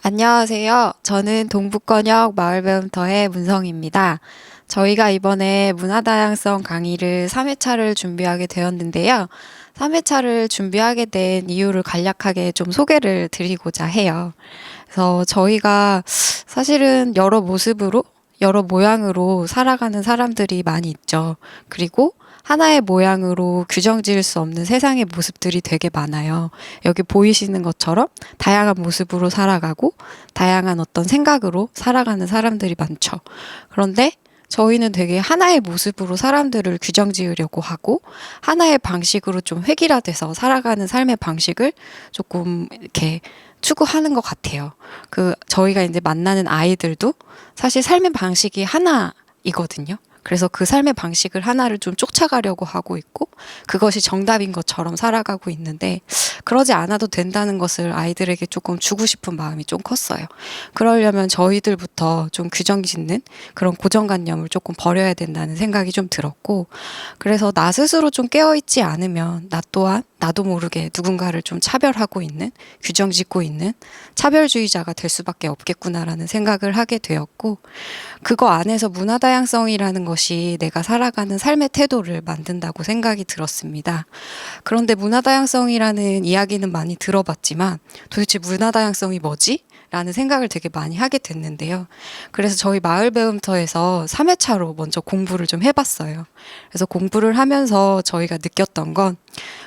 안녕하세요. 저는 동북권역 마을배움터의 문성입니다. 저희가 이번에 문화다양성 강의를 3회차를 준비하게 되었는데요. 3회차를 준비하게 된 이유를 간략하게 좀 소개를 드리고자 해요. 그래서 저희가 사실은 여러 모습으로, 여러 모양으로 살아가는 사람들이 많이 있죠. 그리고 하나의 모양으로 규정 지을 수 없는 세상의 모습들이 되게 많아요. 여기 보이시는 것처럼 다양한 모습으로 살아가고 다양한 어떤 생각으로 살아가는 사람들이 많죠. 그런데 저희는 되게 하나의 모습으로 사람들을 규정 지으려고 하고 하나의 방식으로 좀 획일화돼서 살아가는 삶의 방식을 조금 이렇게 추구하는 것 같아요. 저희가 이제 만나는 아이들도 사실 삶의 방식이 하나이거든요. 그래서 그 삶의 방식을 하나를 좀 쫓아가려고 하고 있고 그것이 정답인 것처럼 살아가고 있는데 그러지 않아도 된다는 것을 아이들에게 조금 주고 싶은 마음이 좀 컸어요. 그러려면 저희들부터 좀 규정 짓는 그런 고정관념을 조금 버려야 된다는 생각이 좀 들었고 그래서 나 스스로 좀 깨어있지 않으면 나 또한 나도 모르게 누군가를 좀 차별하고 있는 규정 짓고 있는 차별주의자가 될 수밖에 없겠구나라는 생각을 하게 되었고 그거 안에서 문화다양성이라는 것이 내가 살아가는 삶의 태도를 만든다고 생각이 들었습니다. 그런데 문화다양성이라는 이야기는 많이 들어봤지만 도대체 문화다양성이 뭐지? 라는 생각을 되게 많이 하게 됐는데요. 그래서 저희 마을배움터에서 3회차로 먼저 공부를 좀 해봤어요. 그래서 공부를 하면서 저희가 느꼈던 건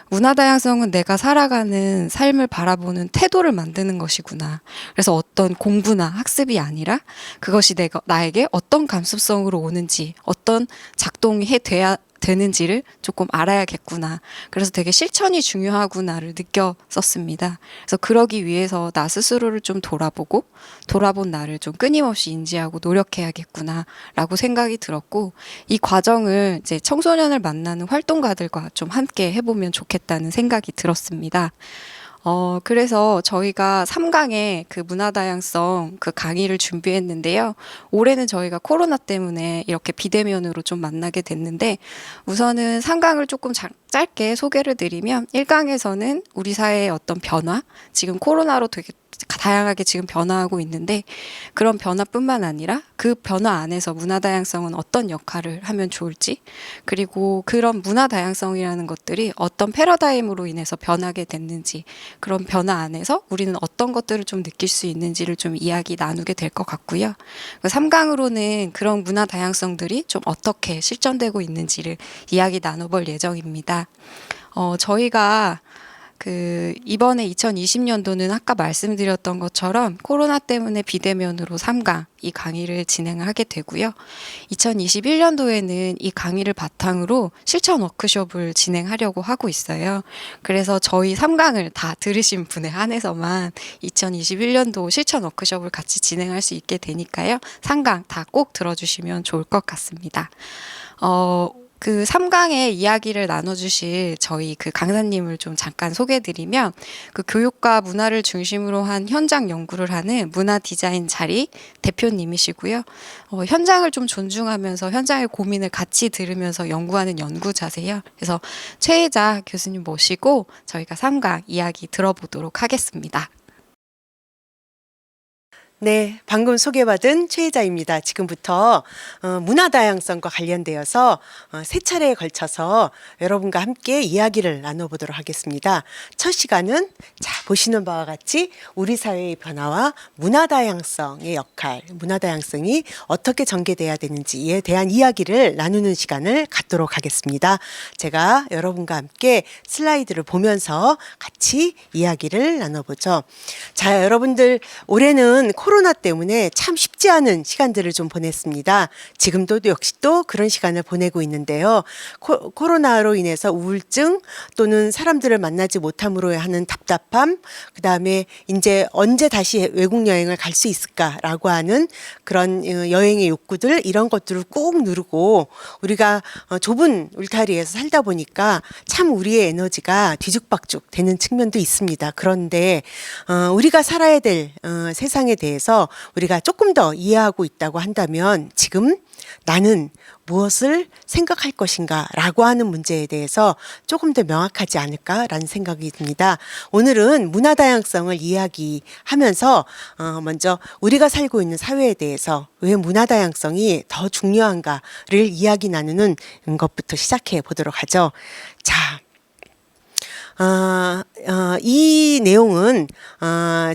문화다양성은 내가 살아가는 삶을 바라보는 태도를 만드는 것이구나. 그래서 어떤 공부나 학습이 아니라 그것이 나에게 어떤 감수성으로 오는지, 어떤 작동이 돼야 되는지를 조금 알아야겠구나. 그래서 되게 실천이 중요하구나를 느꼈었습니다. 그래서 그러기 위해서 나 스스로를 좀 돌아본 나를 좀 끊임없이 인지하고 노력해야겠구나라고 생각이 들었고, 이 과정을 이제 청소년을 만나는 활동가들과 좀 함께 해보면 좋겠다는 생각이 들었습니다. 그래서 저희가 3강에 그 문화다양성 그 강의를 준비했는데요. 올해는 저희가 코로나 때문에 이렇게 비대면으로 좀 만나게 됐는데, 우선은 3강을 조금 짧게 소개를 드리면, 1강에서는 우리 사회의 어떤 변화, 지금 코로나로 되게 다양하게 지금 변화하고 있는데 그런 변화뿐만 아니라 그 변화 안에서 문화다양성은 어떤 역할을 하면 좋을지 그리고 그런 문화다양성이라는 것들이 어떤 패러다임으로 인해서 변하게 됐는지 그런 변화 안에서 우리는 어떤 것들을 좀 느낄 수 있는지를 좀 이야기 나누게 될 것 같고요. 3강으로는 그런 문화다양성들이 좀 어떻게 실천되고 있는지를 이야기 나눠볼 예정입니다. 저희가 이번에 2020년도는 아까 말씀드렸던 것처럼 코로나 때문에 비대면으로 3강 이 강의를 진행을 하게 되고요. 2021년도에는 이 강의를 바탕으로 실천 워크숍을 진행하려고 하고 있어요. 그래서 저희 3강을 다 들으신 분에 한해서만 2021년도 실천 워크숍을 같이 진행할 수 있게 되니까요. 3강 다 꼭 들어주시면 좋을 것 같습니다. 3강의 이야기를 나눠주실 저희 그 강사님을 좀 잠깐 소개해드리면 교육과 문화를 중심으로 한 현장 연구를 하는 문화 디자인 자리 대표님이시고요. 현장을 좀 존중하면서 현장의 고민을 같이 들으면서 연구하는 연구자세요. 그래서 최혜자 교수님 모시고 저희가 3강 이야기 들어보도록 하겠습니다. 네, 방금 소개받은 최혜자입니다. 지금부터 문화다양성과 관련되어서 세 차례에 걸쳐서 여러분과 함께 이야기를 나눠보도록 하겠습니다. 첫 시간은 보시는 바와 같이 우리 사회의 변화와 문화다양성의 역할, 문화다양성이 어떻게 전개돼야 되는지에 대한 이야기를 나누는 시간을 갖도록 하겠습니다. 제가 여러분과 함께 슬라이드를 보면서 같이 이야기를 나눠보죠. 자, 여러분들 올해는 코로나 때문에 참 쉽지 않은 시간들을 좀 보냈습니다. 지금도 역시 또 그런 시간을 보내고 있는데요. 코로나로 인해서 우울증 또는 사람들을 만나지 못함으로 하는 답답함, 그 다음에 이제 언제 다시 외국 여행을 갈 수 있을까라고 하는 그런 여행의 욕구들 이런 것들을 꾹 누르고 우리가 좁은 울타리에서 살다 보니까 참 우리의 에너지가 뒤죽박죽 되는 측면도 있습니다. 그런데 우리가 살아야 될 세상에 대해서 대해서 우리가 조금 더 이해하고 있다고 한다면 지금 나는 무엇을 생각할 것인가 라고 하는 문제에 대해서 조금 더 명확하지 않을까라는 생각이 듭니다. 오늘은 문화 다양성을 이야기하면서 먼저 우리가 살고 있는 사회에 대해서 왜 문화 다양성이 더 중요한가를 이야기 나누는 것부터 시작해 보도록 하죠. 자, 이 내용은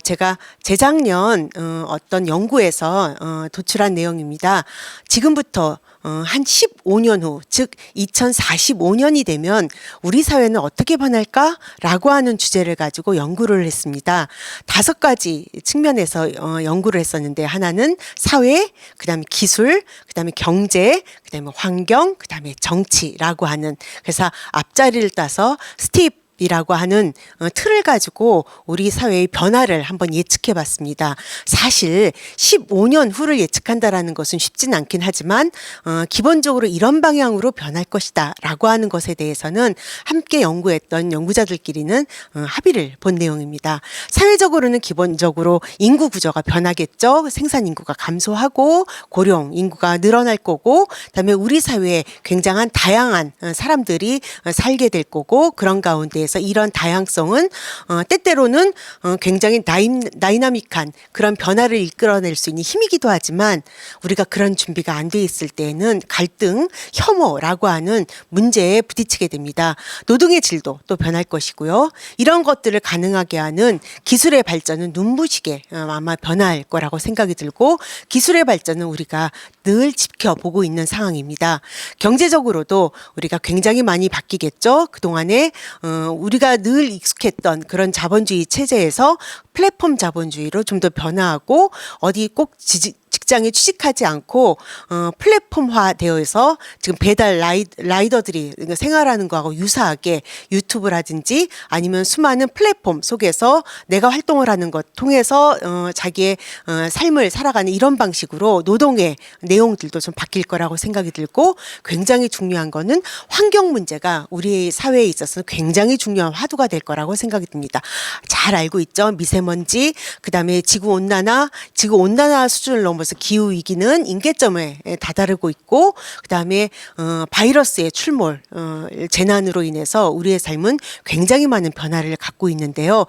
제가 재작년 어떤 연구에서 도출한 내용입니다. 지금부터 한 15년 후, 즉 2045년이 되면 우리 사회는 어떻게 변할까라고 하는 주제를 가지고 연구를 했습니다. 5가지 측면에서 연구를 했었는데 하나는 사회, 그다음에 기술, 그다음에 경제, 그다음에 환경, 그다음에 정치라고 하는, 그래서 앞자리를 따서 이라고 하는 틀을 가지고 우리 사회의 변화를 한번 예측해 봤습니다. 사실 15년 후를 예측한다라는 것은 쉽진 않긴 하지만 기본적으로 이런 방향으로 변할 것이다 라고 하는 것에 대해서는 함께 연구했던 연구자들끼리는 합의를 본 내용입니다. 사회적으로는 기본적으로 인구 구조가 변하겠죠. 생산 인구가 감소하고 고령 인구가 늘어날 거고, 그다음에 우리 사회에 굉장한 다양한 사람들이 살게 될 거고, 그런 가운데 이런 다양성은 때때로는 굉장히 다이나믹한 그런 변화를 이끌어낼 수 있는 힘이기도 하지만 우리가 그런 준비가 안 돼 있을 때에는 갈등, 혐오라고 하는 문제에 부딪히게 됩니다. 노동의 질도 또 변할 것이고요. 이런 것들을 가능하게 하는 기술의 발전은 눈부시게 아마 변할 거라고 생각이 들고, 기술의 발전은 우리가 늘 지켜보고 있는 상황입니다. 경제적으로도 우리가 굉장히 많이 바뀌겠죠. 그동안에 우리가 늘 익숙했던 그런 자본주의 체제에서 플랫폼 자본주의로 좀 더 변화하고, 어디 꼭 직장에 취직하지 않고 플랫폼화 되어서 지금 배달 라이더들이 생활하는 거하고 유사하게 유튜브라든지 아니면 수많은 플랫폼 속에서 내가 활동을 하는 것 통해서 자기의 삶을 살아가는 이런 방식으로 노동의 내용들도 좀 바뀔 거라고 생각이 들고, 굉장히 중요한 거는 환경 문제가 우리 사회에 있어서는 굉장히 중요한 화두가 될 거라고 생각이 듭니다. 잘 알고 있죠. 미세먼지, 그다음에 지구 온난화 수준을 넘어서 기후 위기는 임계점에 다다르고 있고, 그다음에 바이러스의 출몰, 재난으로 인해서 우리의 삶은 굉장히 많은 변화를 갖고 있는데요.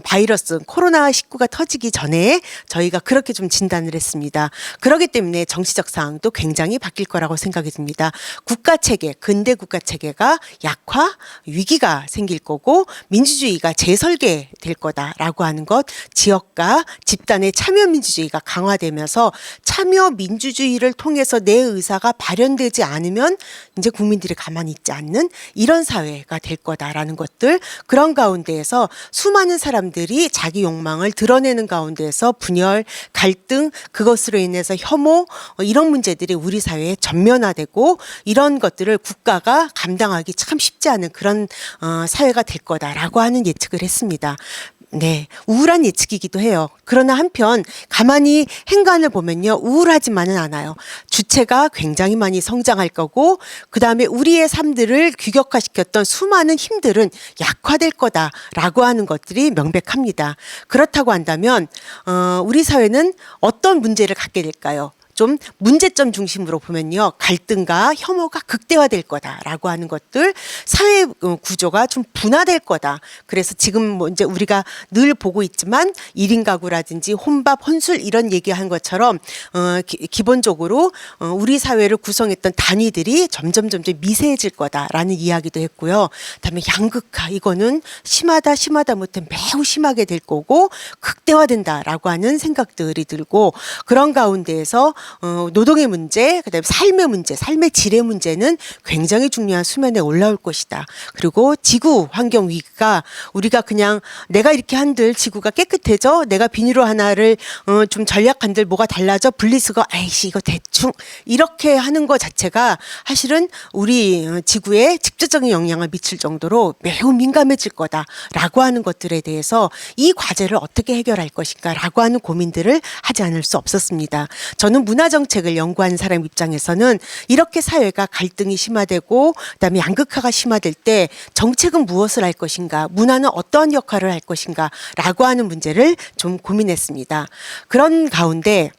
바이러스 코로나19가 터지기 전에 저희가 그렇게 좀 진단을 했습니다. 그렇기 때문에 정치적 상황도 굉장히 바뀔 거라고 생각이 듭니다. 국가 체계, 근대 국가 체계가 약화, 위기가 생길 거고, 민주주의가 재설계될 거다라고 하는 것, 지역과 집단의 참여 민주주의가 강화되면서 참여 민주주의를 통해서 내 의사가 발현되지 않으면 이제 국민들이 가만히 있지 않는 이런 사회가 될 거다라는 것들, 그런 가운데에서 수많은 사람들이 자기 욕망을 드러내는 가운데에서 분열, 갈등, 그것으로 인해서 혐오, 이런 문제들이 우리 사회에 전면화되고, 이런 것들을 국가가 감당하기 참 쉽지 않은 그런 사회가 될 거다라고 하는 예측을 했습니다. 네, 우울한 예측이기도 해요. 그러나 한편 가만히 행간을 보면요, 우울하지만은 않아요. 주체가 굉장히 많이 성장할 거고, 그 다음에 우리의 삶들을 규격화시켰던 수많은 힘들은 약화될 거다라고 하는 것들이 명백합니다. 그렇다고 한다면 우리 사회는 어떤 문제를 갖게 될까요? 좀 문제점 중심으로 보면요, 갈등과 혐오가 극대화될 거다라고 하는 것들, 사회 구조가 좀 분화될 거다. 그래서 지금 뭐 이제 우리가 늘 보고 있지만 1인 가구라든지 혼밥, 혼술 이런 얘기한 것처럼 기본적으로 우리 사회를 구성했던 단위들이 점점 미세해질 거다라는 이야기도 했고요. 그다음에 양극화, 이거는 심하다 못해 매우 심하게 될 거고 극대화된다라고 하는 생각들이 들고, 그런 가운데에서 노동의 문제, 그다음에 삶의 문제, 삶의 질의 문제는 굉장히 중요한 수면에 올라올 것이다. 그리고 지구 환경 위기가, 우리가 그냥 내가 이렇게 한들 지구가 깨끗해져, 내가 비닐로 하나를 좀 전략한들 뭐가 달라져, 분리수거 아이씨 이거 대충 이렇게 하는 것 자체가 사실은 우리 지구에 직접적인 영향을 미칠 정도로 매우 민감해질 거다라고 하는 것들에 대해서 이 과제를 어떻게 해결할 것인가라고 하는 고민들을 하지 않을 수 없었습니다. 저는 문화 정책을 연구하는 사람 입장에서는 이렇게 사회가 갈등이 심화되고 그다음에 양극화가 심화될 때 정책은 무엇을 할 것인가, 문화는 어떠한 역할을 할 것인가라고 하는 문제를 좀 고민했습니다. 그런 가운데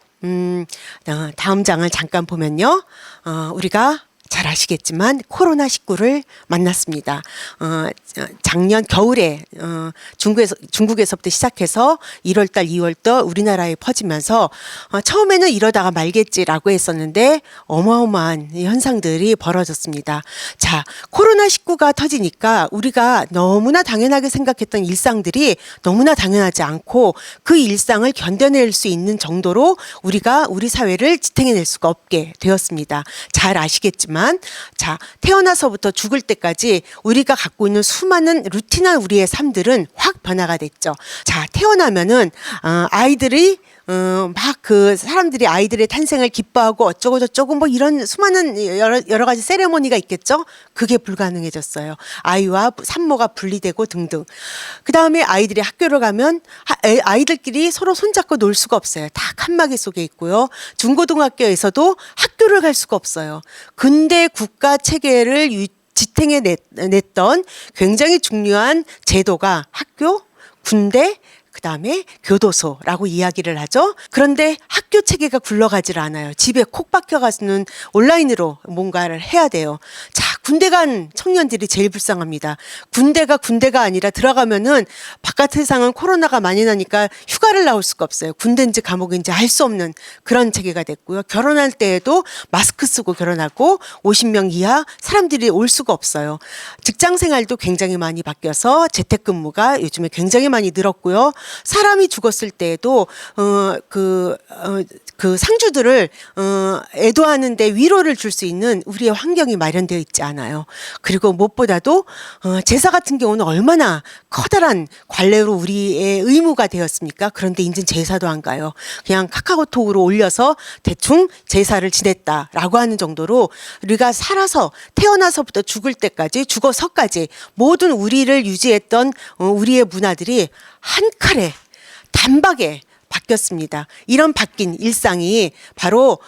다음 장을 잠깐 보면요. 우리가 잘 아시겠지만 코로나19를 만났습니다. 작년 겨울에 중국에서부터 시작해서 1월달, 2월달 우리나라에 퍼지면서 처음에는 이러다가 말겠지라고 했었는데 어마어마한 현상들이 벌어졌습니다. 자, 코로나19가 터지니까 우리가 너무나 당연하게 생각했던 일상들이 너무나 당연하지 않고 그 일상을 견뎌낼 수 있는 정도로 우리가 우리 사회를 지탱해낼 수가 없게 되었습니다. 잘 아시겠지만 자, 태어나서부터 죽을 때까지 우리가 갖고 있는 수많은 루틴한 우리의 삶들은 확 변화가 됐죠. 자, 태어나면은 아이들이 막 그 사람들이 아이들의 탄생을 기뻐하고 어쩌고 저쩌고 뭐 이런 수많은 여러 가지 세레모니가 있겠죠. 그게 불가능해졌어요. 아이와 산모가 분리되고 등등. 그 다음에 아이들이 학교를 가면 아이들끼리 서로 손잡고 놀 수가 없어요. 다 칸막이 속에 있고요. 중고등학교에서도 학교를 갈 수가 없어요. 근대 국가 체계를 지탱해 냈던 굉장히 중요한 제도가 학교, 군대, 그다음에 교도소라고 이야기를 하죠. 그런데 학교 체계가 굴러가질 않아요. 집에 콕 박혀가서는 온라인으로 뭔가를 해야 돼요. 자, 군대 간 청년들이 제일 불쌍합니다. 군대가 아니라 들어가면은 바깥 세상은 코로나가 많이 나니까 휴가를 나올 수가 없어요. 군대인지 감옥인지 알 수 없는 그런 체계가 됐고요. 결혼할 때에도 마스크 쓰고 결혼하고 50명 이하 사람들이 올 수가 없어요. 직장 생활도 굉장히 많이 바뀌어서 재택근무가 요즘에 굉장히 많이 늘었고요. 사람이 죽었을 때에도 그 상주들을 애도하는데 위로를 줄 수 있는 우리의 환경이 마련되어 있지 않아요. 그리고 무엇보다도 제사 같은 경우는 얼마나 커다란 관례로 우리의 의무가 되었습니까? 그런데 이제 제사도 안 가요. 그냥 카카오톡으로 올려서 대충 제사를 지냈다라고 하는 정도로 우리가 살아서 태어나서부터 죽을 때까지 죽어서까지 모든 우리를 유지했던 우리의 문화들이 한 칼에 단박에 바뀌었습니다. 이런 바뀐 일상이 바로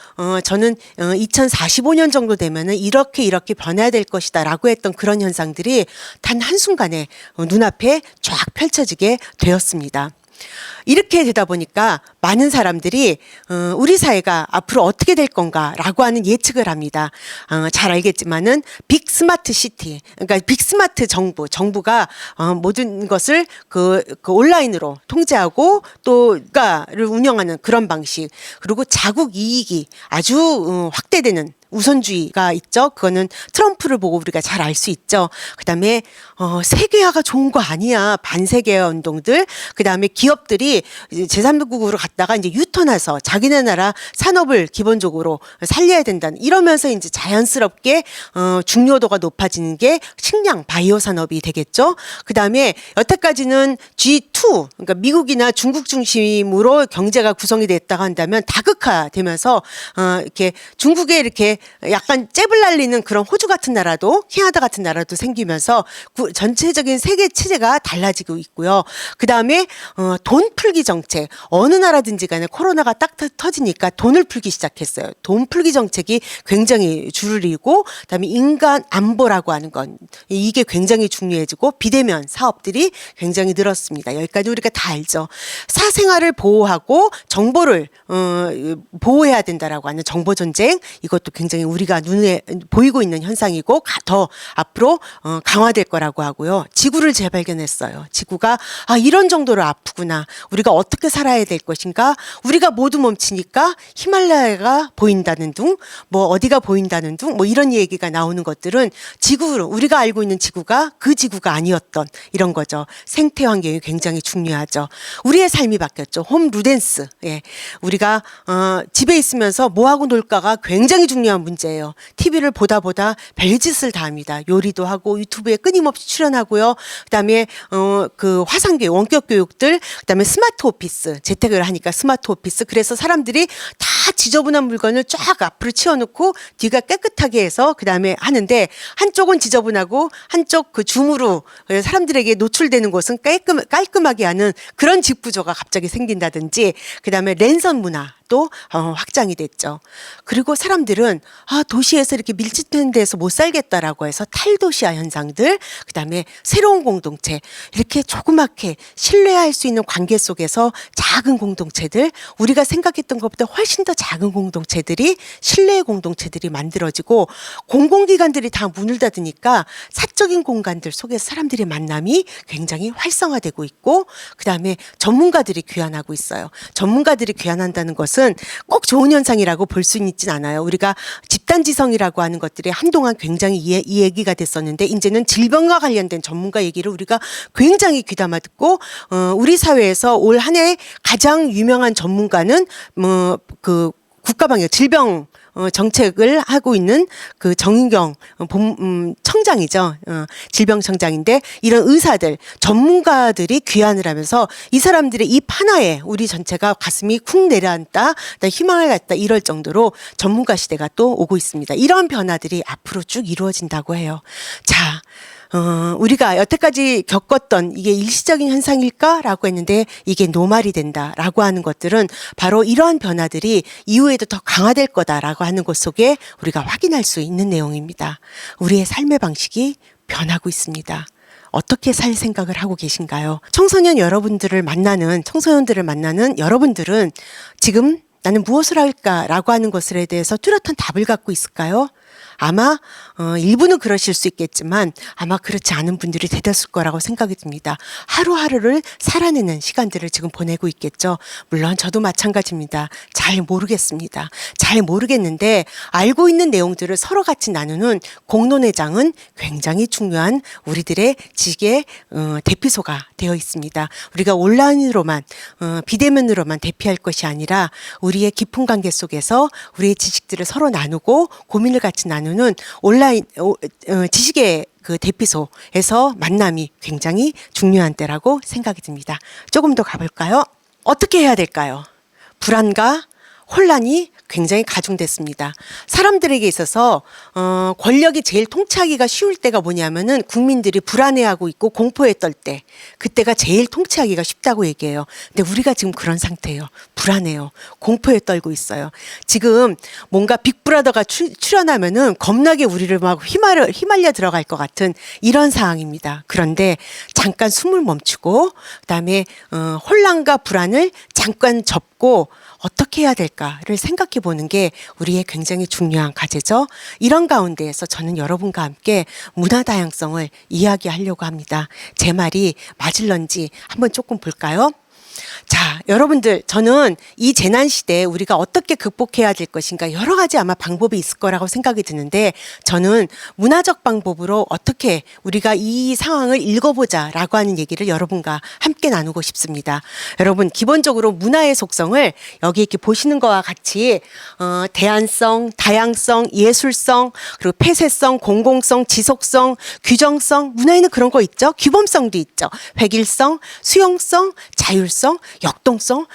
저는 2045년 정도 되면은 이렇게 변해야 될 것이다라고 했던 그런 현상들이 단 한순간에 눈앞에 쫙 펼쳐지게 되었습니다. 이렇게 되다 보니까 많은 사람들이 우리 사회가 앞으로 어떻게 될 건가라고 하는 예측을 합니다. 잘 알겠지만은 빅 스마트 시티, 그러니까 빅 스마트 정부가 모든 것을 그 온라인으로 통제하고 또 국가를 운영하는 그런 방식, 그리고 자국 이익이 아주 확대되는 우선주의가 있죠. 그거는 트럼프를 보고 우리가 잘 알 수 있죠. 그다음에 세계화가 좋은 거 아니야. 반세계화 운동들. 그다음에 기업들이 제3국으로 갔다가 이제 유턴해서 자기네 나라 산업을 기본적으로 살려야 된다는, 이러면서 이제 자연스럽게 중요도가 높아지는 게 식량 바이오 산업이 되겠죠. 그다음에 여태까지는 G2, 그러니까 미국이나 중국 중심으로 경제가 구성이 됐다고 한다면 다극화되면서 이렇게 중국에 이렇게 약간 잽을 날리는 그런 호주 같은 나라도, 캐나다 같은 나라도 생기면서 전체적인 세계 체제가 달라지고 있고요. 그다음에 돈 풀기 정책, 어느 나라든지 간에 코로나가 딱 터지니까 돈을 풀기 시작했어요. 돈 풀기 정책이 굉장히 줄을 이루고, 그다음에 인간 안보라고 하는 건 이게 굉장히 중요해지고, 비대면 사업들이 굉장히 늘었습니다. 여기까지 우리가 다 알죠. 사생활을 보호하고 정보를 보호해야 된다라고 하는 정보 전쟁, 이것도 굉장히 우리가 눈에 보이고 있는 현상이고 더 앞으로 강화될 거라고 하고요. 지구를 재발견했어요. 지구가 이런 정도로 아프구나. 우리가 어떻게 살아야 될 것인가? 우리가 모두 멈추니까 히말라야가 보인다는 둥, 뭐 어디가 보인다는 둥, 뭐 이런 얘기가 나오는 것들은 우리가 알고 있는 지구가 그 지구가 아니었던 이런 거죠. 생태 환경이 굉장히 중요하죠. 우리의 삶이 바뀌었죠. 홈 루덴스. 예. 우리가 집에 있으면서 뭐 하고 놀까가 굉장히 중요한 문제예요. TV를 보다 별짓을 다 합니다. 요리도 하고 유튜브에 끊임없이 출연하고요. 그다음에 그 화상교육, 원격 교육들, 그다음에 스마트 오피스, 재택을 하니까 스마트 오피스. 그래서 사람들이 다 지저분한 물건을 쫙 앞으로 치워놓고 뒤가 깨끗하게 해서 그다음에 하는데, 한쪽은 지저분하고 한쪽 그 줌으로 사람들에게 노출되는 곳은 깔끔하게 하는 그런 집 구조가 갑자기 생긴다든지, 그다음에 랜선 문화 산업도 확장이 됐죠. 그리고 사람들은 도시에서 이렇게 밀집된 데서 못 살겠다라고 해서 탈도시화 현상들, 그다음에 새로운 공동체, 이렇게 조그맣게 신뢰할 수 있는 관계 속에서 작은 공동체들, 우리가 생각했던 것보다 훨씬 더 작은 공동체들이, 신뢰의 공동체들이 만들어지고, 공공기관들이 다 문을 닫으니까 사적인 공간들 속에서 사람들의 만남이 굉장히 활성화되고 있고, 그다음에 전문가들이 귀환하고 있어요. 전문가들이 귀환한다는 것은 꼭 좋은 현상이라고 볼 수는 있진 않아요. 우리가 집단지성이라고 하는 것들이 한동안 굉장히 이 얘기가 됐었는데, 이제는 질병과 관련된 전문가 얘기를 우리가 굉장히 귀담아 듣고, 우리 사회에서 올 한 해 가장 유명한 전문가는 국가방역 질병 정책을 하고 있는 그 정인경 청장이죠. 질병청장인데, 이런 의사들, 전문가들이 귀환을 하면서 이 사람들의 입 하나에 우리 전체가 가슴이 쿵 내려앉다, 희망을 갖다, 이럴 정도로 전문가 시대가 또 오고 있습니다. 이런 변화들이 앞으로 쭉 이루어진다고 해요. 자, 우리가 여태까지 겪었던 이게 일시적인 현상일까라고 했는데, 이게 노말이 된다라고 하는 것들은 바로 이러한 변화들이 이후에도 더 강화될 거다라고 하는 것 속에 우리가 확인할 수 있는 내용입니다. 우리의 삶의 방식이 변하고 있습니다. 어떻게 살 생각을 하고 계신가요? 청소년들을 만나는 여러분들은 지금 나는 무엇을 할까라고 하는 것에 대해서 뚜렷한 답을 갖고 있을까요? 아마 일부는 그러실 수 있겠지만 아마 그렇지 않은 분들이 대다수일 거라고 생각이 듭니다. 하루하루를 살아내는 시간들을 지금 보내고 있겠죠. 물론 저도 마찬가지입니다. 잘 모르겠습니다. 잘 모르겠는데 알고 있는 내용들을 서로 같이 나누는 공론회장은 굉장히 중요한 우리들의 지식의 대피소가 되어 있습니다. 우리가 온라인으로만 비대면으로만 대피할 것이 아니라 우리의 깊은 관계 속에서 우리의 지식들을 서로 나누고 고민을 같이 나누는 온라인 지식의 그 대피소에서 만남이 굉장히 중요한 때라고 생각이 듭니다. 조금 더 가볼까요? 어떻게 해야 될까요? 불안과 혼란이 굉장히 가중됐습니다. 사람들에게 있어서 권력이 제일 통치하기가 쉬울 때가 뭐냐면은 국민들이 불안해하고 있고 공포에 떨 때, 그때가 제일 통치하기가 쉽다고 얘기해요. 근데 우리가 지금 그런 상태예요. 불안해요. 공포에 떨고 있어요. 지금 뭔가 빅브라더가 출연하면은 겁나게 우리를 막 휘말려 들어갈 것 같은 이런 상황입니다. 그런데 잠깐 숨을 멈추고, 그다음에 혼란과 불안을 잠깐 접고 어떻게 해야 될까를 생각해 보는 게 우리의 굉장히 중요한 과제죠. 이런 가운데에서 저는 여러분과 함께 문화 다양성을 이야기하려고 합니다. 제 말이 맞을런지 한번 조금 볼까요? 자, 여러분들, 저는 이 재난 시대에 우리가 어떻게 극복해야 될 것인가, 여러 가지 아마 방법이 있을 거라고 생각이 드는데, 저는 문화적 방법으로 어떻게 우리가 이 상황을 읽어보자라고 하는 얘기를 여러분과 함께 나누고 싶습니다. 여러분, 기본적으로 문화의 속성을 여기 이렇게 보시는 것과 같이 대안성, 다양성, 예술성, 그리고 폐쇄성, 공공성, 지속성, 규정성, 문화에는 그런 거 있죠. 규범성도 있죠. 획일성, 수용성, 자율성, 역동성,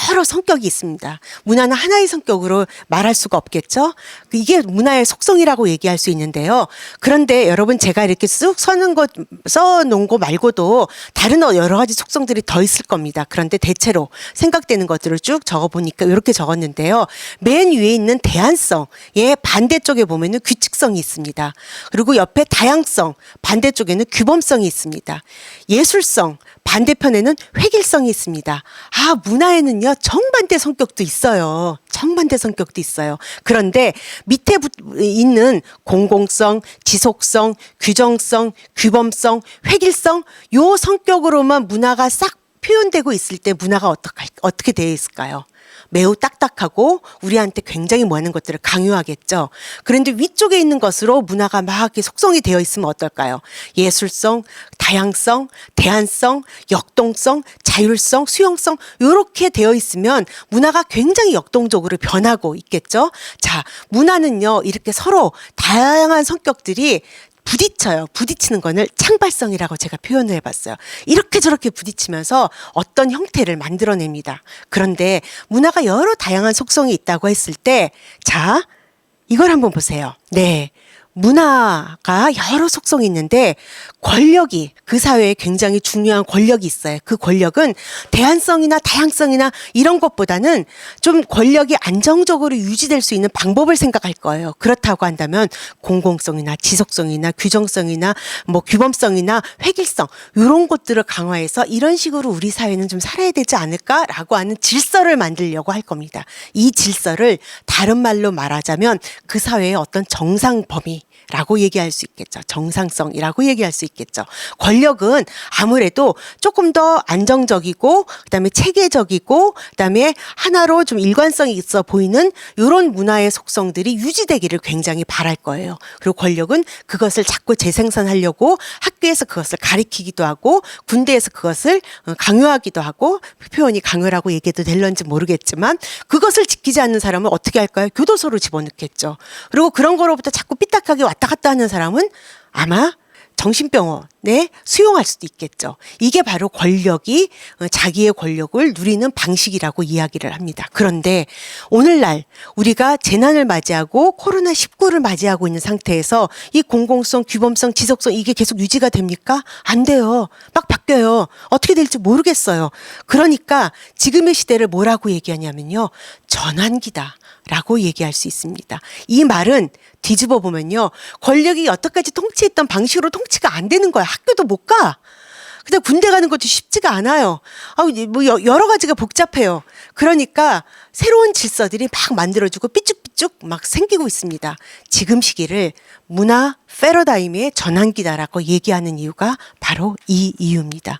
여러 성격이 있습니다. 문화는 하나의 성격으로 말할 수가 없겠죠. 이게 문화의 속성이라고 얘기할 수 있는데요. 그런데 여러분, 제가 이렇게 쑥 써놓은 거 말고도 다른 여러 가지 속성들이 더 있을 겁니다. 그런데 대체로 생각되는 것들을 쭉 적어보니까 이렇게 적었는데요. 맨 위에 있는 대안성의 반대쪽에 보면은 규칙성이 있습니다. 그리고 옆에 다양성, 반대쪽에는 규범성이 있습니다. 예술성, 반대편에는 획일성이 있습니다. 문화에는요, 정반대 성격도 있어요. 정반대 성격도 있어요. 그런데 밑에 있는 공공성, 지속성, 규정성, 규범성, 획일성, 요 성격으로만 문화가 싹 표현되고 있을 때 문화가 어떻게 되어 있을까요? 매우 딱딱하고 우리한테 굉장히 많은 것들을 강요하겠죠. 그런데 위쪽에 있는 것으로 문화가 막 이렇게 속성이 되어 있으면 어떨까요? 예술성, 다양성, 대안성, 역동성, 자율성, 수용성, 이렇게 되어 있으면 문화가 굉장히 역동적으로 변하고 있겠죠. 자, 문화는요, 이렇게 서로 다양한 성격들이 부딪혀요. 부딪히는 거를 창발성이라고 제가 표현을 해봤어요. 이렇게 저렇게 부딪히면서 어떤 형태를 만들어냅니다. 그런데 문화가 여러 다양한 속성이 있다고 했을 때, 자, 이걸 한번 보세요. 네. 문화가 여러 속성이 있는데 권력이 그 사회에 굉장히 중요한 권력이 있어요. 그 권력은 대안성이나 다양성이나 이런 것보다는 좀 권력이 안정적으로 유지될 수 있는 방법을 생각할 거예요. 그렇다고 한다면 공공성이나 지속성이나 규정성이나 뭐 규범성이나 획일성 이런 것들을 강화해서 이런 식으로 우리 사회는 좀 살아야 되지 않을까라고 하는 질서를 만들려고 할 겁니다. 이 질서를 다른 말로 말하자면 그 사회의 어떤 정상 범위라고 얘기할 수 있겠죠. 정상성이라고 얘기할 수 있겠죠. 권력은 아무래도 조금 더 안정적이고 그다음에 체계적이고 그다음에 하나로 좀 일관성이 있어 보이는 이런 문화의 속성들이 유지되기를 굉장히 바랄 거예요. 그리고 권력은 그것을 자꾸 재생산하려고 학교에서 그것을 가리키기도 하고 군대에서 그것을 강요하기도 하고 표현이 강요라고 얘기해도 될런지 모르겠지만 그것을 지키지 않는 사람은 어떻게 할까요? 교도소로 집어넣겠죠. 그리고 그런 거로부터 자꾸 삐딱하게 왔다 갔다 하는 사람은 아마 정신병원에 수용할 수도 있겠죠. 이게 바로 권력이 자기의 권력을 누리는 방식이라고 이야기를 합니다. 그런데 오늘날 우리가 재난을 맞이하고 코로나19를 맞이하고 있는 상태에서 이 공공성, 규범성, 지속성 이게 계속 유지가 됩니까? 안 돼요. 막 바뀌어요. 어떻게 될지 모르겠어요. 그러니까 지금의 시대를 뭐라고 얘기하냐면요. 전환기다. 라고 얘기할 수 있습니다. 이 말은 뒤집어 보면요. 권력이 여태까지 통치했던 방식으로 통치가 안 되는 거야. 학교도 못 가. 근데 군대 가는 것도 쉽지가 않아요. 뭐 여러 가지가 복잡해요. 그러니까 새로운 질서들이 막 만들어지고 삐쭉삐쭉 막 생기고 있습니다. 지금 시기를 문화 패러다임의 전환기다라고 얘기하는 이유가 바로 이 이유입니다.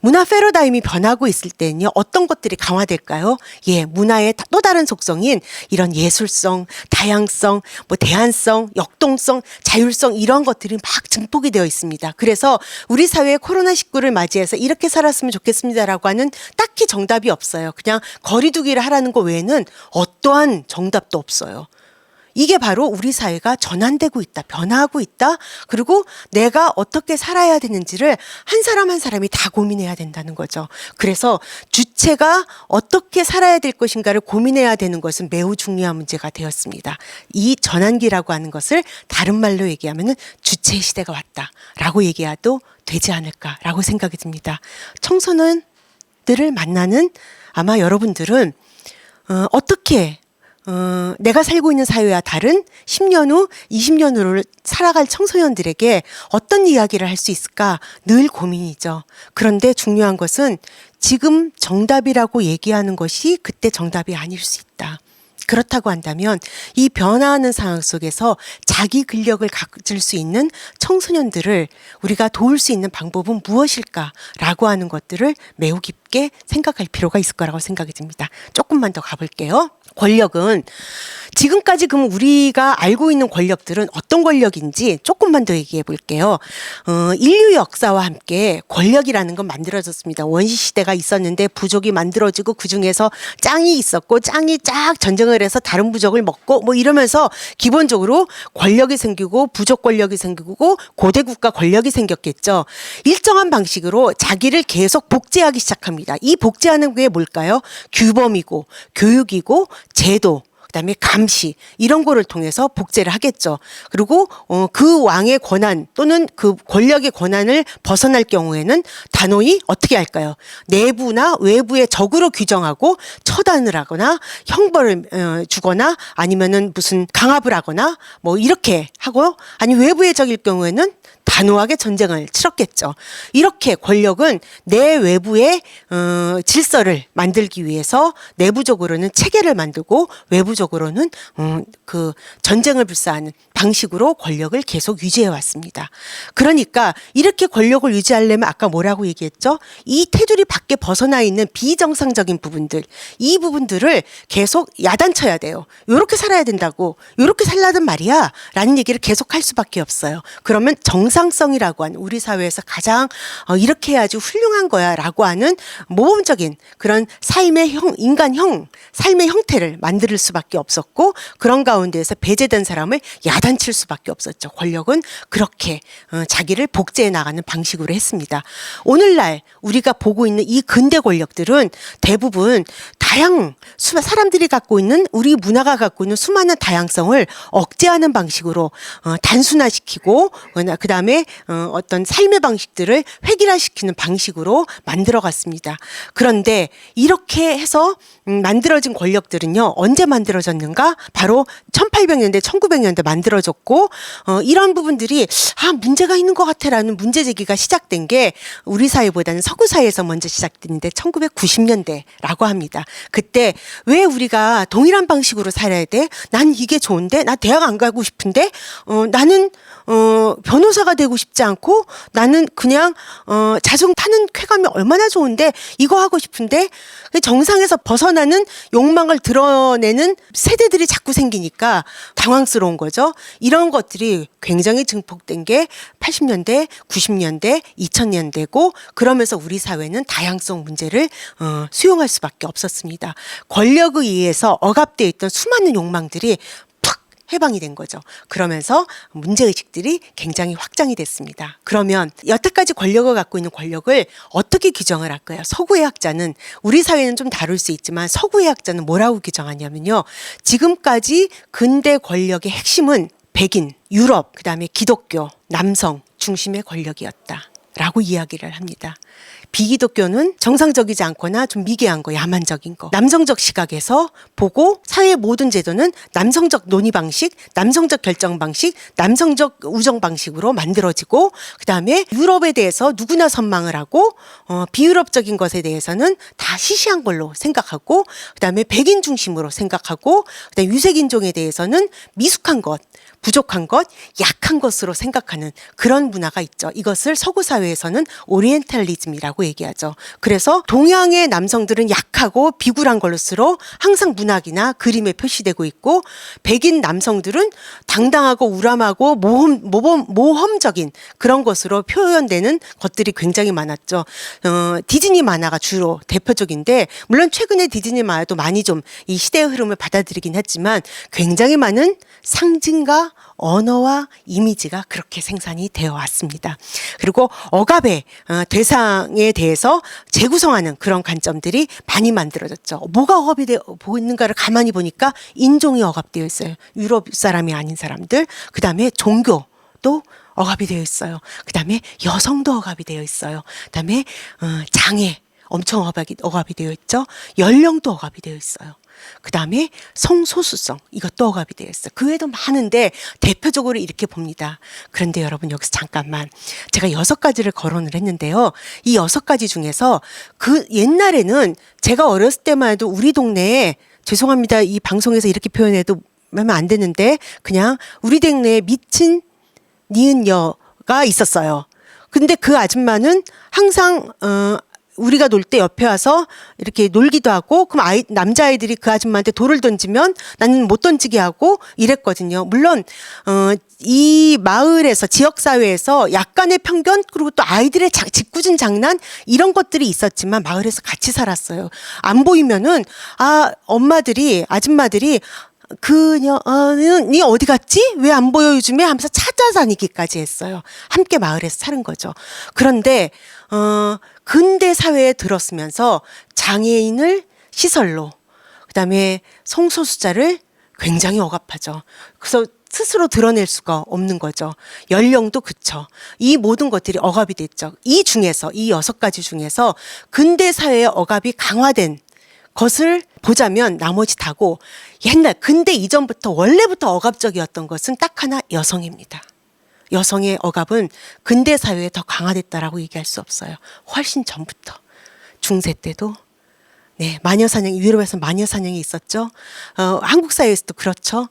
문화 패러다임이 변하고 있을 때는요. 어떤 것들이 강화될까요? 예, 문화의 또 다른 속성인 이런 예술성, 다양성, 뭐 대안성, 역동성, 자율성 이런 것들이 막 증폭이 되어 있습니다. 그래서 우리 사회에 코로나19를 맞이해서 이렇게 살았으면 좋겠습니다라고 하는 딱히 정답이 없어요. 그냥 거리두기를 하라는 거 외에는 어떠한 정답도 없어요. 이게 바로 우리 사회가 전환되고 있다, 변화하고 있다. 그리고 내가 어떻게 살아야 되는지를 한 사람 한 사람이 다 고민해야 된다는 거죠. 그래서 주체가 어떻게 살아야 될 것인가를 고민해야 되는 것은 매우 중요한 문제가 되었습니다. 이 전환기라고 하는 것을 다른 말로 얘기하면 주체의 시대가 왔다라고 얘기해도 되지 않을까라고 생각이 듭니다. 청소년들을 만나는 아마 여러분들은 어떻게 내가 살고 있는 사회와 다른 10년 후, 20년 후를 살아갈 청소년들에게 어떤 이야기를 할 수 있을까 늘 고민이죠. 그런데 중요한 것은 지금 정답이라고 얘기하는 것이 그때 정답이 아닐 수 있다. 그렇다고 한다면 이 변화하는 상황 속에서 자기 근력을 가질 수 있는 청소년들을 우리가 도울 수 있는 방법은 무엇일까라고 하는 것들을 매우 깊게 생각할 필요가 있을 거라고 생각이 듭니다. 조금만 더 가볼게요. 권력은 지금까지 그럼 우리가 알고 있는 권력들은 어떤 권력인지 조금만 더 얘기해 볼게요. 인류 역사와 함께 권력이라는 건 만들어졌습니다. 원시 시대가 있었는데 부족이 만들어지고 그중에서 짱이 있었고 짱이 쫙 전쟁을 해서 다른 부족을 먹고 뭐 이러면서 기본적으로 권력이 생기고 부족 권력이 생기고 고대 국가 권력이 생겼겠죠. 일정한 방식으로 자기를 계속 복제하기 시작합니다. 이 복제하는 게 뭘까요? 규범이고 교육이고 제도, 그다음에 감시 이런 거를 통해서 복제를 하겠죠. 그리고 그 왕의 권한 또는 그 권력의 권한을 벗어날 경우에는 단호히 어떻게 할까요? 내부나 외부의 적으로 규정하고 처단을 하거나 형벌을 주거나 아니면은 무슨 강압을 하거나 뭐 이렇게 하고 아니 외부의 적일 경우에는 단호하게 전쟁을 치렀겠죠. 이렇게 권력은 내 외부의 질서를 만들기 위해서 내부적으로는 체계를 만들고 외부적으로는 그 전쟁을 불사하는 방식으로 권력을 계속 유지해 왔습니다. 그러니까 이렇게 권력을 유지하려면 아까 뭐라고 얘기했죠? 이 테두리 밖에 벗어나 있는 비정상적인 부분들, 이 부분들을 계속 야단쳐야 돼요. 요렇게 살아야 된다고, 요렇게 살라던 말이야 라는 얘기를 계속 할 수밖에 없어요. 그러면 정상 정상성이라고 하는 우리 사회에서 가장 이렇게 해야지 훌륭한 거야라고 하는 모범적인 그런 인간형 삶의 형태를 만들 수밖에 없었고 그런 가운데에서 배제된 사람을 야단칠 수밖에 없었죠. 권력은 그렇게 자기를 복제해 나가는 방식으로 했습니다. 오늘날 우리가 보고 있는 이 근대 권력들은 대부분 사람들이 갖고 있는 우리 문화가 갖고 있는 수많은 다양성을 억제하는 방식으로 단순화시키고 그다음에 어떤 삶의 방식들을 획일화시키는 방식으로 만들어갔습니다. 그런데 이렇게 해서 만들어진 권력들은요 언제 만들어졌는가? 바로 1800년대, 1900년대 만들어졌고 이런 부분들이 문제가 있는 것 같아라는 문제 제기가 시작된 게 우리 사회보다는 서구 사회에서 먼저 시작됐는데 1990년대라고 합니다. 그때 왜 우리가 동일한 방식으로 살아야 돼? 난 이게 좋은데? 나 대학 안 가고 싶은데? 나는 변호사가 되고 싶지 않고 나는 그냥 자전 타는 쾌감이 얼마나 좋은데 이거 하고 싶은데 정상에서 벗어나는 욕망을 드러내는 세대들이 자꾸 생기니까 당황스러운 거죠. 이런 것들이 굉장히 증폭된 게 80년대, 90년대, 2000년대고 그러면서 우리 사회는 다양성 문제를 수용할 수밖에 없었습니다. 권력에 의해서 억압되어 있던 수많은 욕망들이 해방이 된 거죠. 그러면서 문제의식들이 굉장히 확장이 됐습니다. 그러면 여태까지 권력을 갖고 있는 권력을 어떻게 규정을 할까요? 서구의 학자는 우리 사회는 좀 다룰 수 있지만 서구의 학자는 뭐라고 규정하냐면요. 지금까지 근대 권력의 핵심은 백인, 유럽, 그다음에 기독교, 남성 중심의 권력이었다. 라고 이야기를 합니다. 비기독교는 정상적이지 않거나 좀 미개한 거, 야만적인 거. 남성적 시각에서 보고 사회의 모든 제도는 남성적 논의 방식, 남성적 결정 방식, 남성적 우정 방식으로 만들어지고 그다음에 유럽에 대해서 누구나 선망을 하고 비유럽적인 것에 대해서는 다 시시한 걸로 생각하고 그다음에 백인 중심으로 생각하고 그다음에 유색인종에 대해서는 미숙한 것, 부족한 것, 약한 것으로 생각하는 그런 문화가 있죠. 이것을 서구 사회에서는 오리엔탈리즘이라고 얘기하죠. 그래서 동양의 남성들은 약하고 비굴한 것으로 항상 문학이나 그림에 표시되고 있고 백인 남성들은 당당하고 우람하고 모험적인 그런 것으로 표현되는 것들이 굉장히 많았죠. 디즈니 만화가 주로 대표적인데 물론 최근에 디즈니 만화도 많이 좀 이 시대의 흐름을 받아들이긴 했지만 굉장히 많은 상징과 언어와 이미지가 그렇게 생산이 되어 왔습니다. 그리고 억압의 대상에 대해서 재구성하는 그런 관점들이 많이 만들어졌죠. 뭐가 억압이 되어 있는가를 가만히 보니까 인종이 억압되어 있어요. 유럽 사람이 아닌 사람들. 그다음에 종교도 억압이 되어 있어요. 그다음에 여성도 억압이 되어 있어요. 그다음에 장애 엄청 억압이 되어 있죠. 연령도 억압이 되어 있어요. 그 다음에 성소수성 이것도 억압이 되어 있어요. 그 외에도 많은데 대표적으로 이렇게 봅니다. 그런데 여러분 여기서 잠깐만 제가 6가지를 거론을 했는데요. 이 6가지 중에서 그 옛날에는 제가 어렸을 때만 해도 우리 동네에 죄송합니다. 이 방송에서 이렇게 표현해도 하면 안 되는데 그냥 우리 동네에 미친 니은여가 있었어요. 근데 그 아줌마는 항상 우리가 놀 때 옆에 와서 이렇게 놀기도 하고 그럼 남자아이들이 그 아줌마한테 돌을 던지면 나는 못 던지게 하고 이랬거든요. 물론 이 마을에서 지역사회에서 약간의 편견 그리고 또 아이들의 짓궂은 장난 이런 것들이 있었지만 마을에서 같이 살았어요. 안 보이면은 엄마들이 아줌마들이 그녀는 어디 갔지? 왜 안 보여 요즘에? 하면서 찾아다니기까지 했어요. 함께 마을에서 사는 거죠. 그런데 근대 사회에 들었으면서 장애인을 시설로 그다음에 성소수자를 굉장히 억압하죠. 그래서 스스로 드러낼 수가 없는 거죠. 연령도 그쵸. 이 모든 것들이 억압이 됐죠. 이 6가지 중에서 근대 사회의 억압이 강화된 것을 보자면 나머지 다고 근대 이전부터 원래부터 억압적이었던 것은 딱 하나 여성입니다. 여성의 억압은 근대 사회에 더 강화됐다라고 얘기할 수 없어요. 훨씬 전부터. 중세 때도 유럽에서 마녀사냥이 있었죠. 한국 사회에서도 그렇죠.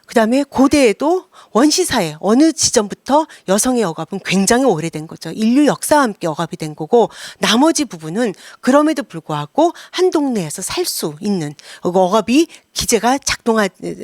그다음에 고대에도 원시사회 어느 지점부터 여성의 억압은 굉장히 오래된 거죠. 인류 역사와 함께 억압이 된 거고 나머지 부분은 그럼에도 불구하고 한 동네에서 살 수 있는 억압이 기제가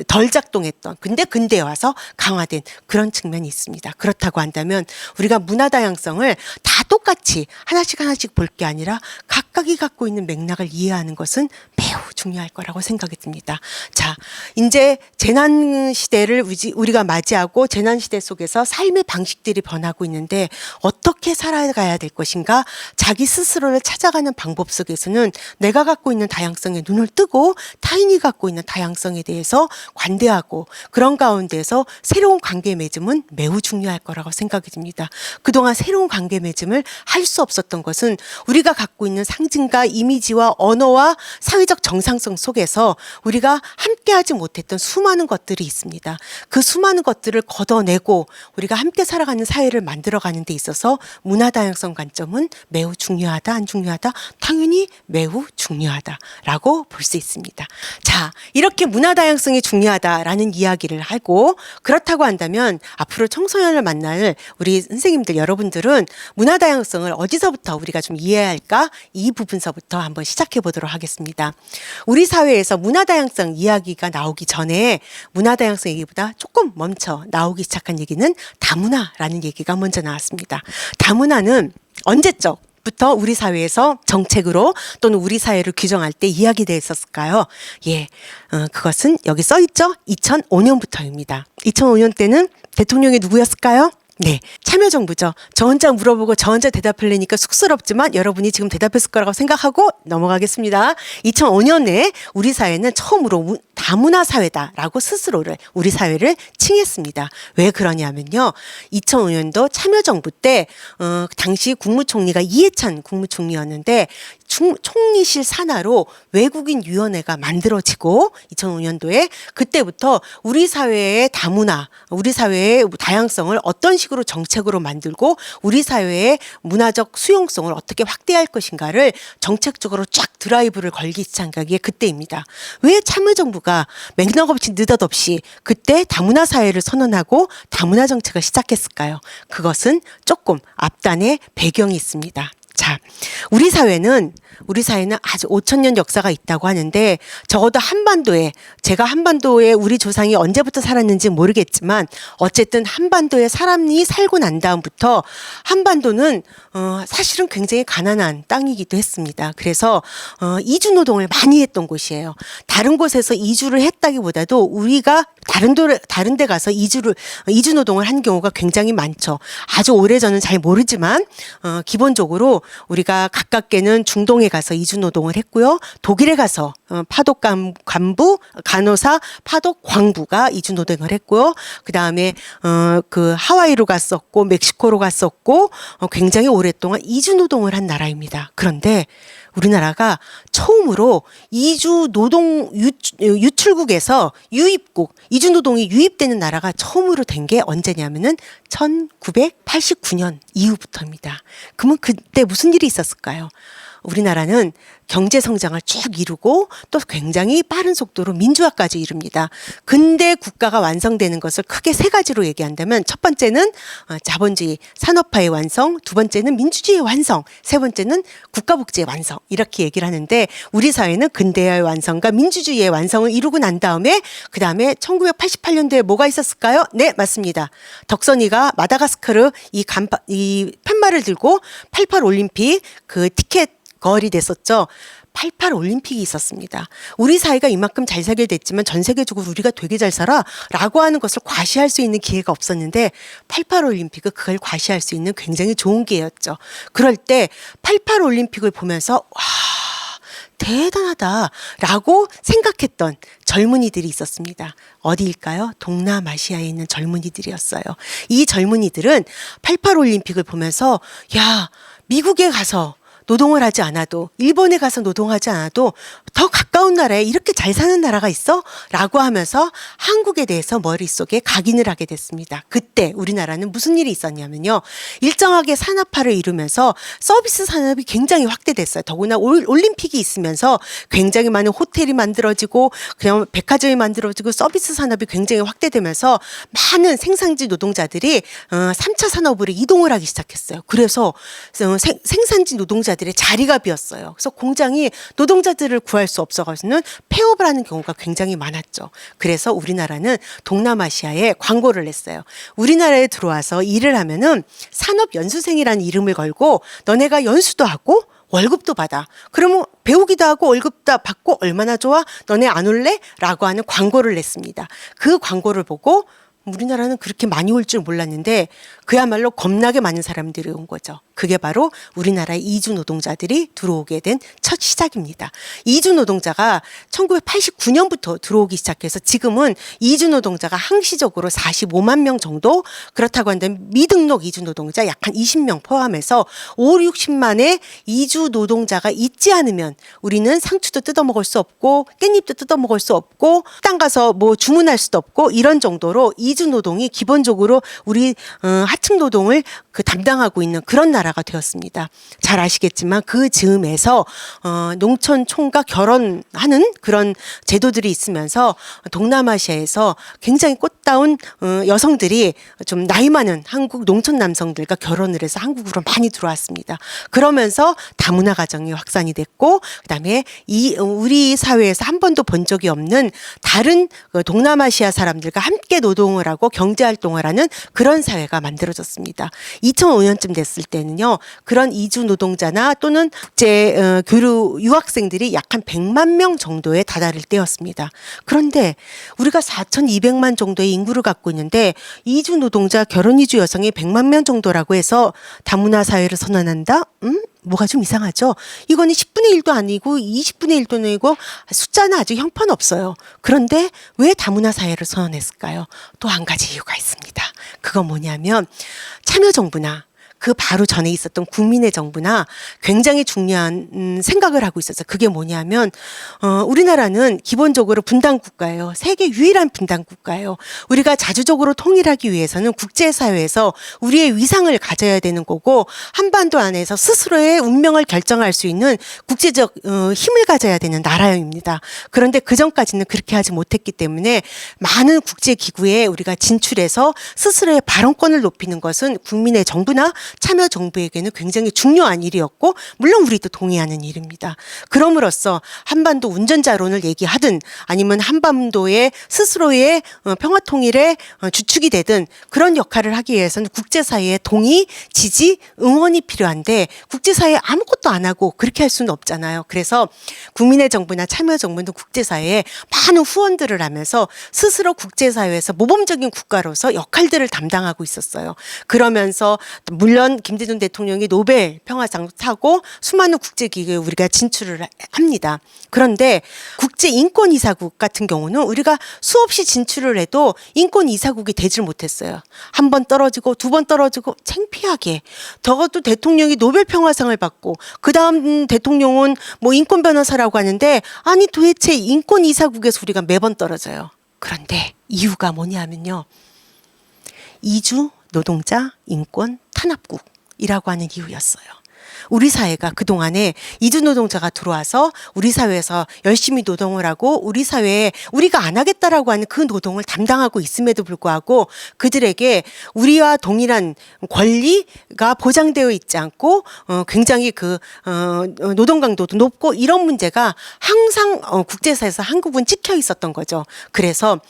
덜 작동했던 근데 근대에 와서 강화된 그런 측면이 있습니다. 그렇다고 한다면 우리가 문화 다양성을 다 똑같이 하나씩 볼 게 아니라 각각이 갖고 있는 맥락을 이해하는 것은 매우 중요할 거라고 생각이 듭니다. 자, 이제 재난 시대를 우리가 맞이하고 재난 시대 속에서 삶의 방식들이 변하고 있는데 어떻게 살아가야 될 것인가? 자기 스스로를 찾아가는 방법 속에서는 내가 갖고 있는 다양성에 눈을 뜨고 타인이 갖고 있는 다양성에 대해서 관대하고 그런 가운데서 새로운 관계 맺음은 매우 중요할 거라고 생각이 듭니다. 그동안 새로운 관계 맺음을 할 수 없었던 것은 우리가 갖고 있는 상징과 이미지와 언어와 사회적 정상성 속에서 우리가 함께하지 못했던 수많은 것들이 있습니다. 그 수많은 것들을 걷어내고 우리가 함께 살아가는 사회를 만들어가는 데 있어서 문화 다양성 관점은 매우 중요하다, 안 중요하다? 당연히 매우 중요하다라고 볼 수 있습니다. 자, 이렇게 문화 다양성이 중요하다라는 이야기를 하고 그렇다고 한다면 앞으로 청소년을 만날 우리 선생님들 여러분들은 문화 다양성을 어디서부터 우리가 좀 이해해야 할까? 이 부분서부터 한번 시작해 보도록 하겠습니다. 우리 사회에서 문화 다양성 이야기가 나오기 전에 문화 다양성 얘기보다 조금 멈춰 나오기 시작한 얘기는 다문화라는 얘기가 먼저 나왔습니다. 다문화는 언제적 부터 우리 사회에서 정책으로 또는 우리 사회를 규정할 때 이야기됐었을까요? 예, 그것은 여기 써 있죠. 2005년부터입니다. 2005년 때는 대통령이 누구였을까요? 네, 참여정부죠. 저 혼자 물어보고 저 혼자 대답하려니까 쑥스럽지만 여러분이 지금 대답했을 거라고 생각하고 넘어가겠습니다. 2005년에 우리 사회는 처음으로 다문화 사회다라고 스스로를 우리 사회를 칭했습니다. 왜 그러냐면요. 2005년도 참여정부 때 당시 국무총리가 이해찬 국무총리였는데 총리실 산하로 외국인위원회가 만들어지고 2005년도에 그때부터 우리 사회의 다문화, 우리 사회의 다양성을 어떤 식으로 정책으로 만들고 우리 사회의 문화적 수용성을 어떻게 확대할 것인가를 정책적으로 쫙 드라이브를 걸기 시작한 게 그때입니다. 왜 참여정부가 맥락 없이 느닷없이 그때 다문화 사회를 선언하고 다문화 정책을 시작했을까요? 그것은 조금 앞단에 배경이 있습니다. 자, 우리 사회는 아주 5,000년 역사가 있다고 하는데 적어도 제가 한반도에 우리 조상이 언제부터 살았는지 모르겠지만 어쨌든 한반도에 사람이 살고 난 다음부터 한반도는 사실은 굉장히 가난한 땅이기도 했습니다. 그래서 이주 노동을 많이 했던 곳이에요. 다른 곳에서 이주를 했다기보다도 우리가 다른 데 가서 이주 노동을 한 경우가 굉장히 많죠. 아주 오래전은 잘 모르지만 기본적으로 우리가 가깝게는 중동에 가서 이주 노동을 했고요. 독일에 가서 파독 간호사 파독 광부가 이주 노동을 했고요. 그다음에 그 하와이로 갔었고 멕시코로 갔었고 굉장히 오랫동안 이주 노동을 한 나라입니다. 그런데 우리나라가 처음으로 이주 노동 유출국에서 이주 노동이 유입되는 나라가 처음으로 된 게 언제냐면은 1989년 이후부터입니다. 그러면 그때 무슨 일이 있었을까요? 우리나라는 경제 성장을 쭉 이루고 또 굉장히 빠른 속도로 민주화까지 이룹니다. 근대 국가가 완성되는 것을 크게 세 가지로 얘기한다면 첫 번째는 자본주의 산업화의 완성, 두 번째는 민주주의의 완성, 세 번째는 국가복지의 완성 이렇게 얘기를 하는데 우리 사회는 근대화의 완성과 민주주의의 완성을 이루고 난 다음에 그 다음에 1988년도에 뭐가 있었을까요? 네, 맞습니다. 덕선이가 마다가스카르 이 팻말을 들고 88 올림픽 그 티켓 거리 됐었죠. 88 올림픽이 있었습니다. 우리 사회가 이만큼 잘 살게 됐지만 전 세계적으로 우리가 되게 잘 살아 라고 하는 것을 과시할 수 있는 기회가 없었는데 88 올림픽은 그걸 과시할 수 있는 굉장히 좋은 기회였죠. 그럴 때 88 올림픽을 보면서 와 대단하다라고 생각했던 젊은이들이 있었습니다. 어디일까요? 동남아시아에 있는 젊은이들이었어요. 이 젊은이들은 88 올림픽을 보면서 야 미국에 가서 노동을 하지 않아도, 일본에 가서 노동하지 않아도 더 가까운 나라에 이렇게 잘 사는 나라가 있어? 라고 하면서 한국에 대해서 머릿속에 각인을 하게 됐습니다. 그때 우리나라는 무슨 일이 있었냐면요. 일정하게 산업화를 이루면서 서비스 산업이 굉장히 확대됐어요. 더구나 올림픽이 있으면서 굉장히 많은 호텔이 만들어지고 그냥 백화점이 만들어지고 서비스 산업이 굉장히 확대되면서 많은 생산지 노동자들이 3차 산업으로 이동을 하기 시작했어요. 그래서 생산지 노동자들의 자리가 비었어요. 그래서 공장이 노동자들을 구할 수 없어가지고는 폐업을 하는 경우가 굉장히 많았죠. 그래서 우리나라는 동남아시아에 광고를 냈어요. 우리나라에 들어와서 일을 하면은 산업연수생이라는 이름을 걸고 너네가 연수도 하고 월급도 받아. 그러면 배우기도 하고 월급도 받고 얼마나 좋아? 너네 안 올래? 라고 하는 광고를 냈습니다. 그 광고를 보고 우리나라는 그렇게 많이 올 줄 몰랐는데 그야말로 겁나게 많은 사람들이 온 거죠. 그게 바로 우리나라의 이주 노동자들이 들어오게 된 첫 시작입니다. 이주 노동자가 1989년부터 들어오기 시작해서 지금은 이주 노동자가 항시적으로 45만 명 정도, 그렇다고 한다면 미등록 이주 노동자 약 한 20명 포함해서 5, 60만의 이주 노동자가 있지 않으면 우리는 상추도 뜯어먹을 수 없고 깻잎도 뜯어먹을 수 없고 식당 가서 뭐 주문할 수도 없고 이런 정도로 이주 노동이 기본적으로 우리 하층 노동을 담당하고 있는 그런 나라가 되었습니다. 잘 아시겠지만 그 즈음에서 농촌 총과 결혼하는 그런 제도들이 있으면서 동남아시아에서 굉장히 꽃다운 여성들이 좀 나이 많은 한국 농촌 남성들과 결혼을 해서 한국으로 많이 들어왔습니다. 그러면서 다문화 가정이 확산이 됐고 그다음에 우리 사회에서 한 번도 본 적이 없는 다른 동남아시아 사람들과 함께 노동을 하고 경제활동을 하는 그런 사회가 만들어졌습니다. 2005년쯤 됐을 때는요. 그런 이주 노동자나 또는 교류 유학생들이 약 한 100만 명 정도에 다다를 때였습니다. 그런데 우리가 4,200만 정도의 인구를 갖고 있는데 이주 노동자 결혼 이주 여성이 100만 명 정도라고 해서 다문화 사회를 선언한다? 뭐가 좀 이상하죠? 이거는 10분의 1도 아니고 20분의 1도 아니고 숫자는 아주 형편없어요. 그런데 왜 다문화 사회를 선언했을까요? 또 한 가지 이유가 있습니다. 그건 뭐냐면 참여정부나 그 바로 전에 있었던 국민의 정부나 굉장히 중요한 생각을 하고 있었어요. 그게 뭐냐면 우리나라는 기본적으로 분단 국가예요. 세계 유일한 분단 국가예요. 우리가 자주적으로 통일하기 위해서는 국제사회에서 우리의 위상을 가져야 되는 거고 한반도 안에서 스스로의 운명을 결정할 수 있는 국제적 힘을 가져야 되는 나라입니다. 그런데 그전까지는 그렇게 하지 못했기 때문에 많은 국제기구에 우리가 진출해서 스스로의 발언권을 높이는 것은 국민의 정부나 참여정부에게는 굉장히 중요한 일이었고 물론 우리도 동의하는 일입니다. 그럼으로써 한반도 운전자론을 얘기하든 아니면 한반도의 스스로의 평화통일의 주축이 되든 그런 역할을 하기 위해서는 국제사회의 동의, 지지, 응원이 필요한데 국제사회에 아무것도 안 하고 그렇게 할 수는 없잖아요. 그래서 국민의 정부나 참여정부는 국제사회에 많은 후원들을 하면서 스스로 국제사회에서 모범적인 국가로서 역할들을 담당하고 있었어요. 그러면서 물론 김대중 대통령이 노벨 평화상 타고 수많은 국제기구에 우리가 진출을 합니다. 그런데 국제인권이사국 같은 경우는 우리가 수없이 진출을 해도 인권이사국이 되질 못했어요. 한 번 떨어지고 두 번 떨어지고 창피하게. 적어도 대통령이 노벨 평화상을 받고 그 다음 대통령은 뭐 인권 변호사라고 하는데 아니 도대체 인권이사국에서 우리가 매번 떨어져요. 그런데 이유가 뭐냐면요. 이주 노동자 인권 탄압국이라고 하는 이유였어요. 우리 사회가 그동안에 이주 노동자가 들어와서 우리 사회에서 열심히 노동을 하고 우리 사회에 우리가 안 하겠다라고 하는 그 노동을 담당하고 있음에도 불구하고 그들에게 우리와 동일한 권리가 보장되어 있지 않고 굉장히 노동 강도도 높고 이런 문제가 항상 국제사회에서 한국은 찍혀 있었던 거죠. 그래서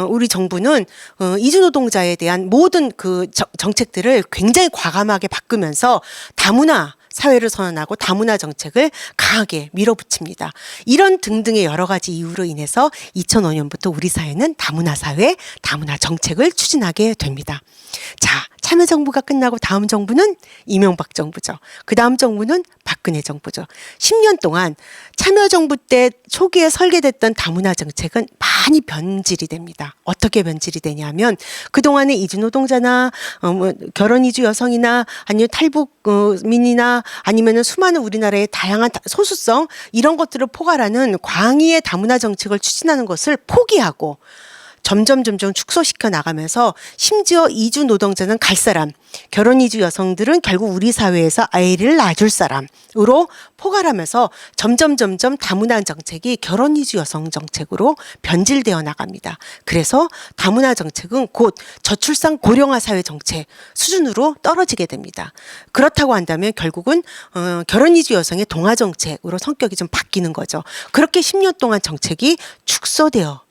우리 정부는 이주 노동자에 대한 모든 그 정책들을 굉장히 과감하게 바꾸면서 다문화 사회를 선언하고 다문화 정책을 강하게 밀어붙입니다. 이런 등등의 여러 가지 이유로 인해서 2005년부터 우리 사회는 다문화 사회, 다문화 정책을 추진하게 됩니다. 자, 참여정부가 끝나고 다음 정부는 이명박 정부죠. 그 다음 정부는 박근혜 정부죠. 10년 동안 참여정부 때 초기에 설계됐던 다문화 정책은 많이 변질이 됩니다. 어떻게 변질이 되냐면 그동안에 이주노동자나 결혼 이주 여성이나 아니면 탈북민이나 아니면은 수많은 우리나라의 다양한 소수성 이런 것들을 포괄하는 광의의 다문화 정책을 추진하는 것을 포기하고 점점 축소시켜 나가면서 심지어 이주 노동자는 갈 사람, 결혼 이주 여성들은 결국 우리 사회에서 아이를 낳아줄 사람으로 포괄하면서 점점 다문화 정책이 결혼 이주 여성 정책으로 변질되어 나갑니다. 그래서 다문화 정책은 곧 저출산 고령화 사회 정책 수준으로 떨어지게 됩니다. 그렇다고 한다면 결국은 결혼 이주 여성의 동화 정책으로 성격이 좀 바뀌는 거죠. 그렇게 10년 동안 정책이 축소되어